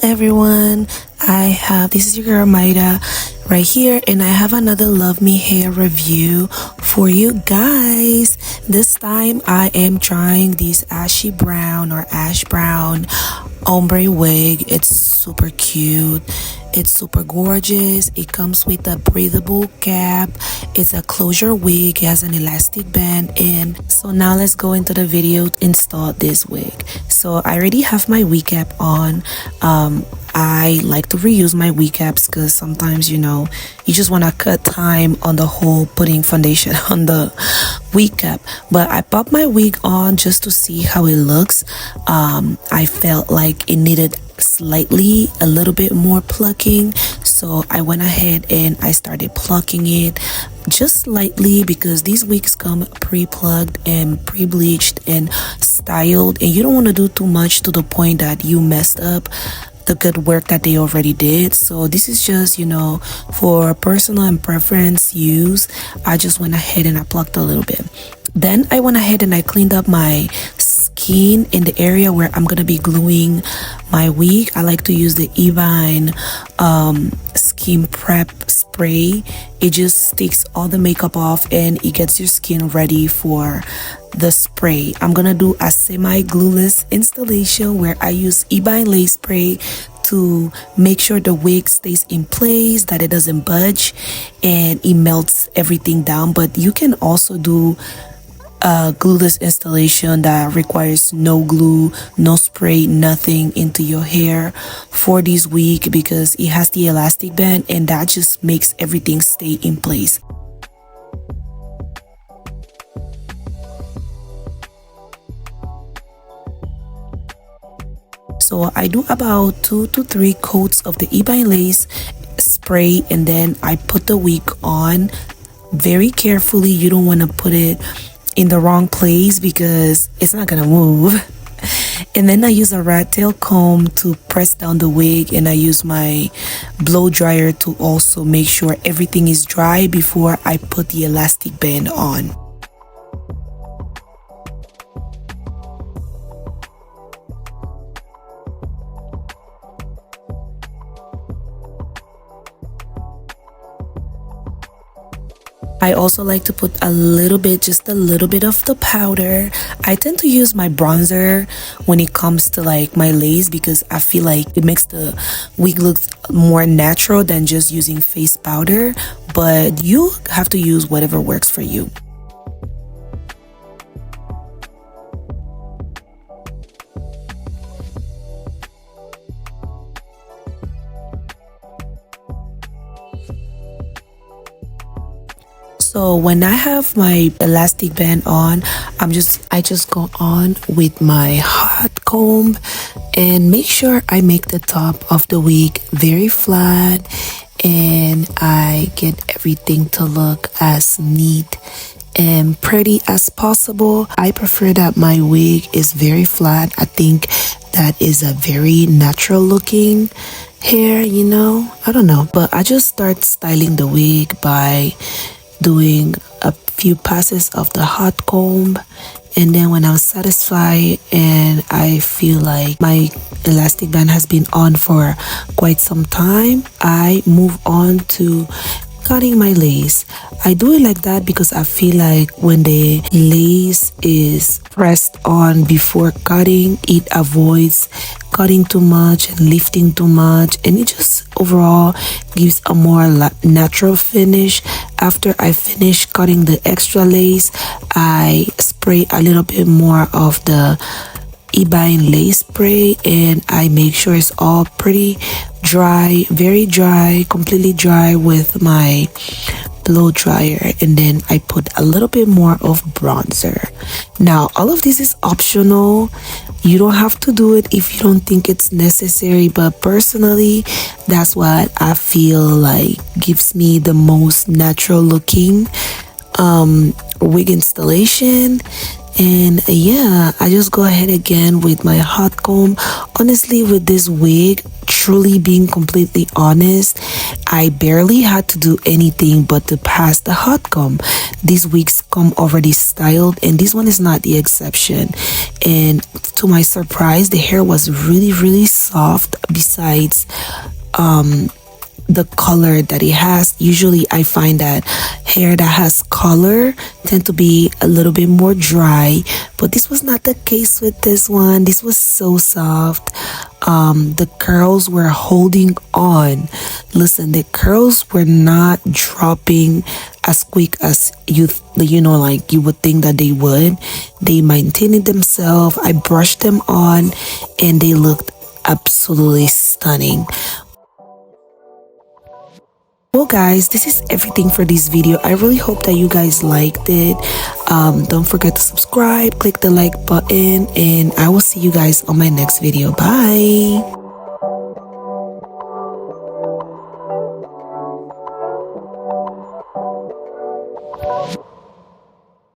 everyone, this is your girl Mayra right here, and I have another Luvme hair review for you guys. This time I am trying this ashy brown or ash brown ombre wig. It's super cute, it's super gorgeous. It comes with a breathable cap. It's a closure wig. It has an elastic band. And so now let's go into the video to install this wig. So I already have my wig cap on. I like to reuse my wig caps because sometimes, you just want to cut time on the whole putting foundation on the wig cap. But I popped my wig on just to see how it looks. I felt like it needed slightly a little bit more plucking, so I went ahead and I started plucking it just slightly, because these wigs come pre-plugged and pre-bleached and styled, and you don't want to do too much to the point that you messed up the good work that they already did. So this is just, for personal and preference use. I just went ahead and I plucked a little bit. Then I went ahead and I cleaned up my skin in the area where I'm gonna be gluing my wig. I like to use the Evine skin prep spray. It just takes all the makeup off and it gets your skin ready for the spray. I'm gonna do a semi-glueless installation where I use Evine lace spray to make sure the wig stays in place, that it doesn't budge, and it melts everything down. But you can also do a glueless installation that requires no glue, no spray, nothing into your hair for this wig, because it has the elastic band and that just makes everything stay in place. So I do about 2 to 3 coats of the Evine lace spray, and then I put the wig on very carefully. You don't want to put it in the wrong place because it's not gonna move. And then I use a rat tail comb to press down the wig, and I use my blow dryer to also make sure everything is dry before I put the elastic band on. I also like to put a little bit, just a little bit of the powder. I tend to use my bronzer when it comes to like my lace, because I feel like it makes the wig look more natural than just using face powder. But you have to use whatever works for you. So when I have my elastic band on, I just go on with my hot comb and make sure I make the top of the wig very flat, and I get everything to look as neat and pretty as possible. I prefer that my wig is very flat. I think that is a very natural looking hair, I don't know, but I just start styling the wig by doing a few passes of the hot comb, and then when I'm satisfied and I feel like my elastic band has been on for quite some time, I move on to cutting my lace. I do it like that because I feel like when the lace is pressed on before cutting, it avoids cutting too much and lifting too much, and it just overall gives a more natural finish. After I finish cutting the extra lace, I spray a little bit more of the Evine lace spray, and I make sure it's all pretty dry, very dry, completely dry with my blow dryer, and then I put a little bit more of bronzer. Now all of this is optional. You don't have to do it if you don't think it's necessary, but personally that's what I feel like gives me the most natural looking wig installation. And yeah, I just go ahead again with my hot comb. Honestly, with this wig, truly being completely honest, I barely had to do anything but to pass the hot comb. These wigs come already styled, and this one is not the exception. And to my surprise, the hair was really soft. Besides the color that it has, usually I find that hair that has color tend to be a little bit more dry, but this was not the case with this one. This was so soft. The curls were holding on. Listen, the curls were not dropping as quick as you know, like you would think that they would. They maintained themselves. I brushed them on and they looked absolutely stunning. Well guys, this is everything for this video. I really hope that you guys liked it. Don't forget to subscribe, click the like button, and I will see you guys on my next video. Bye.